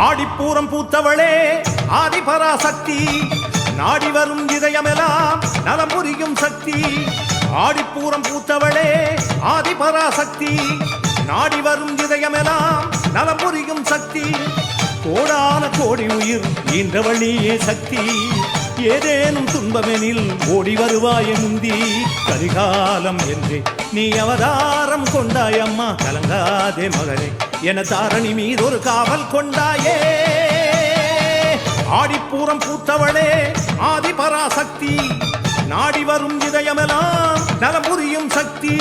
ஆடிப்பூரம் பூத்தவளே ஆதிபராசக்தி, நாடி வரும் இதயமெல்லாம் நலம் புரியும் சக்தி. ஆடிப்பூரம் பூத்தவளே ஆதிபராசக்தி, நாடி வரும் இதயமெல்லாம் நலம் புரியும் சக்தி. கோடான கோடி உயிர் ஈன்றவழியே சக்தி, ஏதேனும் துன்பமெனில் ஓடி வருவாய முந்தி. கரிகாலம் என்று நீ அவதாரம் கொண்டாயம்மா, கலங்காதே மகனே என தாரணி மீது ஒரு காவல் கொண்டாயே. ஆடிப்பூரம் பூத்தவளே ஆதிபராசக்தி, நாடி வரும் இதயமெல்லாம் நலம் புரியும் சக்தி.